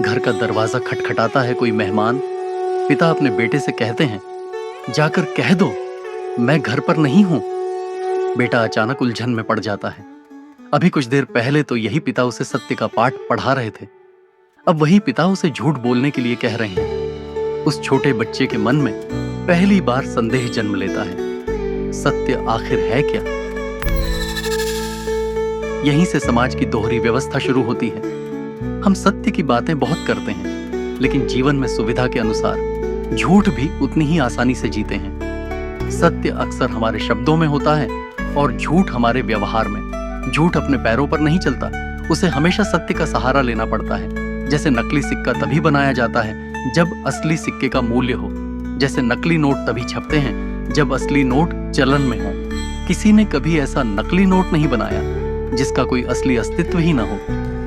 घर का दरवाजा खटखटाता है कोई मेहमान। पिता अपने बेटे से कहते हैं, जाकर कह दो मैं घर पर नहीं हूं। बेटा अचानक उलझन में पड़ जाता है। अभी कुछ देर पहले तो यही पिता उसे सत्य का पाठ पढ़ा रहे थे, अब वही पिता उसे झूठ बोलने के लिए कह रहे हैं। उस छोटे बच्चे के मन में पहली बार संदेह जन्म लेता है, सत्य आखिर है क्या? यहीं से समाज की दोहरी व्यवस्था शुरू होती है। हम सत्य की बातें बहुत करते हैं, लेकिन जीवन में सुविधा के अनुसार झूठ भी उतनी ही आसानी से जीते हैं। सत्य अक्सर हमारे शब्दों में होता है और झूठ हमारे व्यवहार में। झूठ अपने पैरों पर नहीं चलता, उसे हमेशा सत्य का सहारा लेना पड़ता है। जैसे नकली सिक्का तभी बनाया जाता है जब असली सिक्के का मूल्य हो। जैसे नकली नोट तभी छपते हैं जब असली नोट चलन में हो। किसी ने कभी ऐसा नकली नोट नहीं बनाया जिसका कोई असली अस्तित्व ही न हो।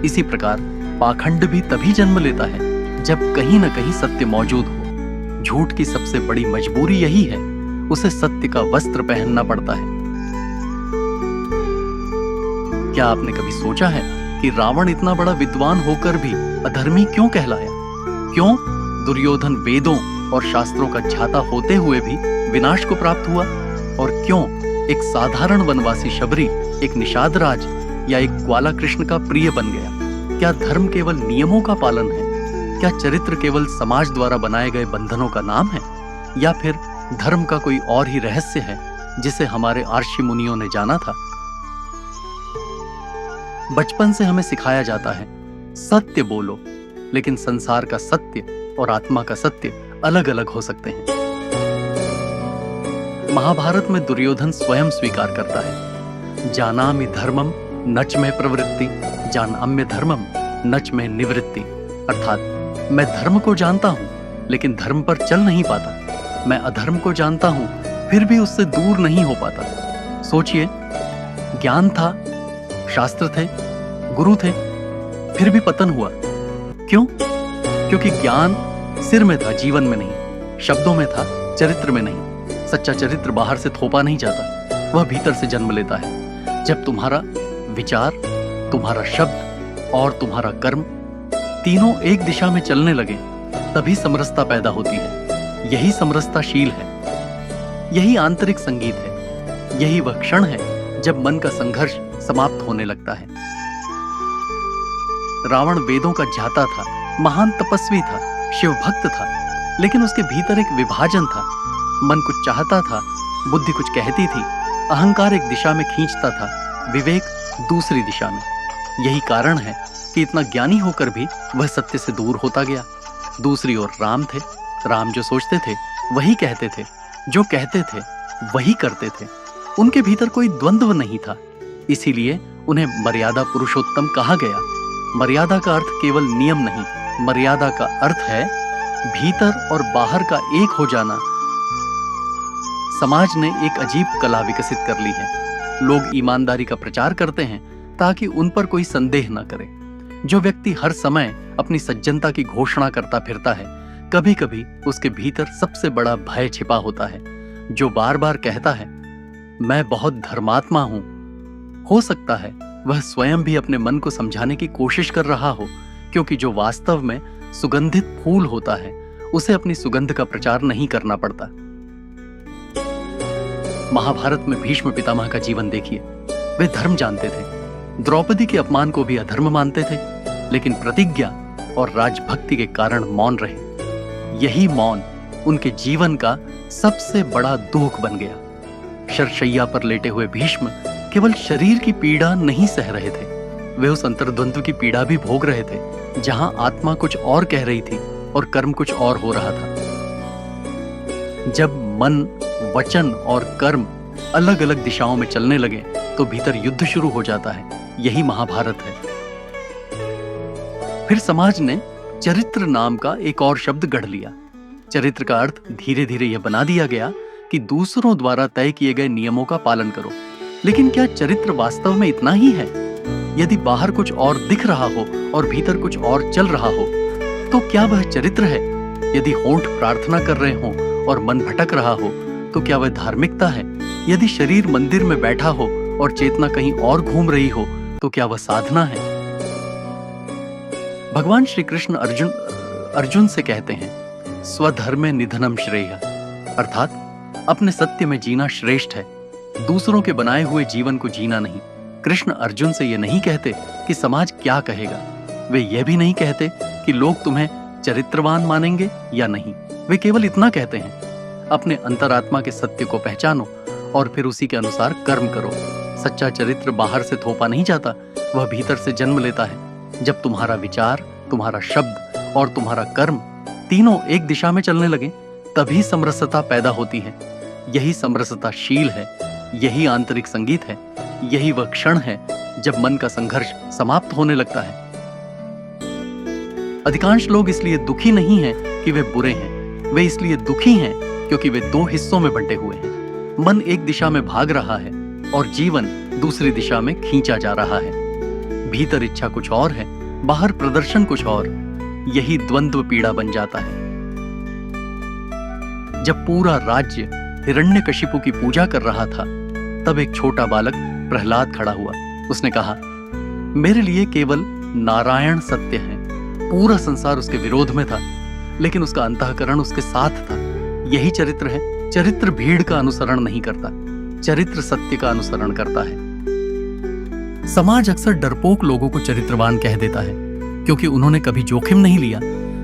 इसी प्रकार पाखंड भी तभी जन्म लेता है जब कहीं न कहीं सत्य मौजूद हो। झूठ की सबसे बड़ी मजबूरी यही है, उसे सत्य का वस्त्र पहनना पड़ता है। क्या आपने कभी सोचा है कि रावण इतना बड़ा विद्वान होकर भी अधर्मी क्यों कहलाया? क्यों दुर्योधन वेदों और शास्त्रों का झाता होते हुए भी विनाश को प्राप्त हुआ? और क्यों एक साधारण वनवासी शबरी एक निषाद राज या एक ग्वाला कृष्ण का प्रिय बन गया? क्या धर्म केवल नियमों का पालन है? क्या चरित्र केवल समाज द्वारा बनाए गए बंधनों का नाम है? या फिर धर्म का कोई और ही रहस्य है जिसे हमारे आर्षि मुनियों ने जाना था? बचपन से हमें सिखाया जाता है, सत्य बोलो, लेकिन संसार का सत्य और आत्मा का सत्य अलग अलग हो सकते हैं। महाभारत में दुर्योधन स्वयं स्वीकार करता है, जानामि धर्मम नच में प्रवृत्ति जानाम्य धर्मम नच में निवृत्ति। अर्थात मैं धर्म को जानता हूं लेकिन धर्म पर चल नहीं पाता। मैं अधर्म को जानता हूं फिर भी उससे दूर नहीं हो पाता। सोचिए, ज्ञान था, शास्त्र थे, गुरु थे, फिर भी पतन हुआ। क्यों? क्योंकि ज्ञान सिर में था, जीवन में नहीं। शब्दों में था, चरित्र में नहीं। सच्चा चरित्र बाहर से थोपा नहीं जाता, वह भीतर से जन्म लेता है। जब तुम्हारा विचार, तुम्हारा शब्द और तुम्हारा कर्म तीनों एक दिशा में चलने लगे, तभी समरसता पैदा होती है। यही समरसताशील है, यही आंतरिक संगीत है। यही वह क्षण है जब मन का संघर्ष समाप्त होने लगता है। रावण वेदों का झाता था, महान तपस्वी था, शिव भक्त था, लेकिन उसके भीतर एक विभाजन था। मन कुछ चाहता था, बुद्धि कुछ कहती थी, अहंकार एक दिशा में खींचता था, विवेक दूसरी दिशा में। यही कारण है कि इतना ज्ञानी होकर भी वह सत्य से दूर होता गया। दूसरी ओर राम थे। राम जो सोचते थे वही कहते थे, जो कहते थे वही करते थे। उनके भीतर कोई द्वंद्व नहीं था, इसीलिए उन्हें मर्यादा पुरुषोत्तम कहा गया। मर्यादा का अर्थ केवल नियम नहीं, मर्यादा का अर्थ है भीतर और बाहर का एक हो जाना। समाज ने एक अजीब कला विकसित कर ली है। लोग ईमानदारी का प्रचार करते हैं ताकि उन पर कोई संदेह न करे। जो व्यक्ति हर समय अपनी सज्जनता की घोषणा करता फिरता है, कभी कभी उसके भीतर सबसे बड़ा भय छिपा होता है। जो बार बार कहता है, मैं बहुत धर्मात्मा हूं, हो सकता है वह स्वयं भी अपने मन को समझाने की कोशिश कर रहा हो, क्योंकि जो वास्तव में सुगंधित फूल होता है उसे अपनी सुगंध का प्रचार नहीं करना पड़ता। महाभारत में भीष्म पितामह का जीवन देखिए। वे धर्म जानते थे, द्रौपदी के अपमान को भी अधर्म मानते थे, लेकिन प्रतिज्ञा और राजभक्ति के कारण मौन रहे। यही मौन उनके जीवन का सबसे बड़ा दुख बन गया। शरशैया पर लेटे हुए भीष्म केवल शरीर की पीड़ा नहीं सह रहे थे, वे उस अंतर्द्वंद्व की पीड़ा भी भोग रहे थे, जहां आत्मा कुछ और कह रही थी और कर्म कुछ और हो रहा था। जब मन, वचन और कर्म अलग अलग दिशाओं में चलने लगे तो भीतर युद्ध शुरू हो जाता है। यही महाभारत है। फिर समाज ने चरित्र नाम का एक और शब्द गढ़ लिया। चरित्र का अर्थ धीरे धीरे यह बना दिया गया कि दूसरों द्वारा तय किए गए नियमों का पालन करो। लेकिन क्या चरित्र वास्तव में इतना ही है? यदि बाहर कुछ और दिख रहा हो और भीतर कुछ और चल रहा हो, तो क्या वह चरित्र है? यदि होंठ प्रार्थना कर रहे हो और मन भटक रहा हो, तो क्या वह धार्मिकता है? यदि शरीर मंदिर में बैठा हो और चेतना कहीं और घूम रही हो, तो क्या वह साधना है? भगवान श्री कृष्ण अर्जुन से कहते हैं, स्वधर्मे निधनम श्रेय, अर्थात अपने सत्य में जीना श्रेष्ठ है, दूसरों के बनाए हुए जीवन को जीना नहीं। कृष्ण अर्जुन से ये नहीं कहते कि समाज क्या कहेगा, वे यह भी नहीं कहते कि लोग तुम्हें चरित्रवान मानेंगे या नहीं। वे केवल इतना कहते हैं, अपने अंतरात्मा के सत्य को पहचानो और फिर उसी के अनुसार कर्म करो। सच्चा चरित्र बाहर से थोपा नहीं जाता, वह भीतर से जन्म लेता है। जब तुम्हारा विचार, तुम्हारा शब्द और तुम्हारा कर्म तीनों एक दिशा में चलने लगे, तभी समरसता पैदा होती है। यही समरसता शील है, यही आंतरिक संगीत है, यही वह क्षण है जब मन का संघर्ष समाप्त होने लगता है। अधिकांश लोग इसलिए दुखी नहीं हैं कि वे बुरे हैं, वे इसलिए दुखी हैं क्योंकि वे दो हिस्सों में बंटे हुए हैं। मन एक दिशा में भाग रहा है और जीवन दूसरी दिशा में खींचा जा रहा है। भीतर इच्छा कुछ और है, बाहर प्रदर्शन कुछ और। यही द्वंद्व पीड़ा बन जाता है। जब पूरा राज्य हिरण्यकशिपु की पूजा कर रहा था, तब एक छोटा बालक प्रहलाद खड़ा हुआ। उसने कहा, मेरे लिए केवल नारायण सत्य है। पूरा संसार उसके विरोध में था, लेकिन उसका अंतःकरण उसके साथ था। यही चरित्र है। चरित्र भीड़ का अनुसरण नहीं करता, चरित्र सत्य का अनुसरण करता है। समाज अक्सर डरपोक लोगों को चरित्रवान कह देता है, क्योंकि उन्होंने कभी जोखिम नहीं लिया।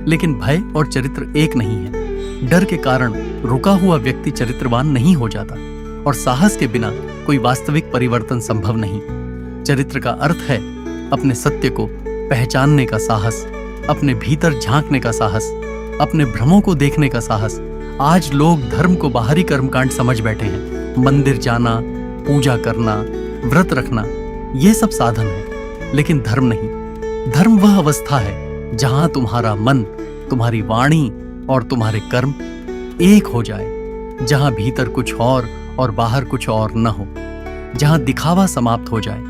लेकिन भय और चरित्र एक नहीं है। डर के कारण रुका हुआ व्यक्ति चरित्रवान नहीं हो जाता, और साहस के बिना कोई वास्तविक परिवर्तन संभव नहीं। चरित्र का अर्थ है अपने सत्य को पहचानने का साहस, अपने भीतर झांकने का साहस, अपने भ्रमों को देखने का साहस। आज लोग धर्म को बाहरी कर्मकांड समझ बैठे हैं। मंदिर जाना, पूजा करना, व्रत रखना, ये सब साधन है, लेकिन धर्म नहीं। धर्म वह अवस्था है जहां तुम्हारा मन, तुम्हारी वाणी और तुम्हारे कर्म एक हो जाए, जहां भीतर कुछ और बाहर कुछ और न हो, जहां दिखावा समाप्त हो जाए,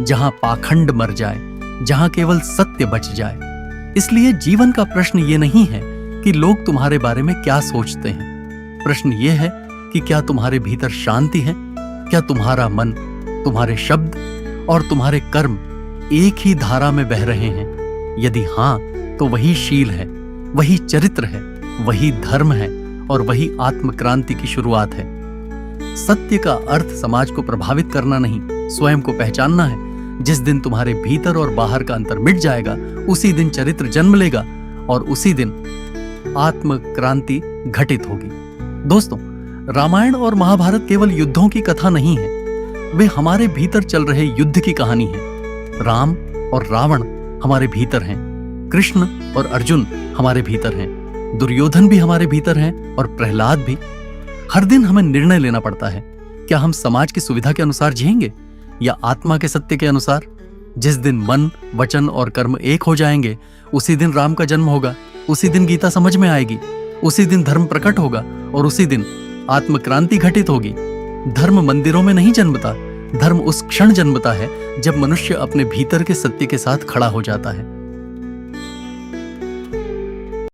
जहां पाखंड मर जाए, जहां केवल सत्य बच जाए। इसलिए जीवन का प्रश्न ये नहीं है कि लोग तुम्हारे बारे में क्या सोचते हैं। प्रश्न ये है कि क्या तुम्हारे भीतर शांति है? क्या तुम्हारा मन, तुम्हारे शब्द और तुम्हारे कर्म एक ही धारा में बह रहे हैं? यदि हां, तो वही शील है, वही चरित्र है, वही धर्म है और वही आत्मक्रांति की शुरुआत है। सत्य का अर्थ समाज को प्रभावित करना नहीं, स्वयं को पहचानना है। जिस दिन तुम्हारे भीतर और बाहर का अंतर मिट जाएगा, उसी दिन चरित्र जन्म लेगा और उसी दिन आत्मक्रांति घटित होगी। दोस्तों, रामायण और महाभारत केवल युद्धों की कथा नहीं है, वे हमारे भीतर चल रहे युद्ध की कहानी है। राम और रावण हमारे भीतर हैं, कृष्ण और अर्जुन हमारे भीतर हैं, दुर्योधन भी हमारे भीतर हैं और प्रहलाद भी। हर दिन हमें निर्णय लेना पड़ता है, क्या हम समाज की सुविधा के अनुसार जिएंगे या आत्मा के सत्य के अनुसार? जिस दिन मन, वचन और कर्म एक हो जाएंगे, उसी दिन राम का जन्म होगा, उसी दिन गीता समझ में आएगी, उसी दिन धर्म प्रकट होगा और उसी दिन आत्मक्रांति घटित होगी। धर्म मंदिरों में नहीं जन्मता, धर्म उस क्षण जन्मता है जब मनुष्य अपने भीतर के सत्य के साथ खड़ा हो जाता है।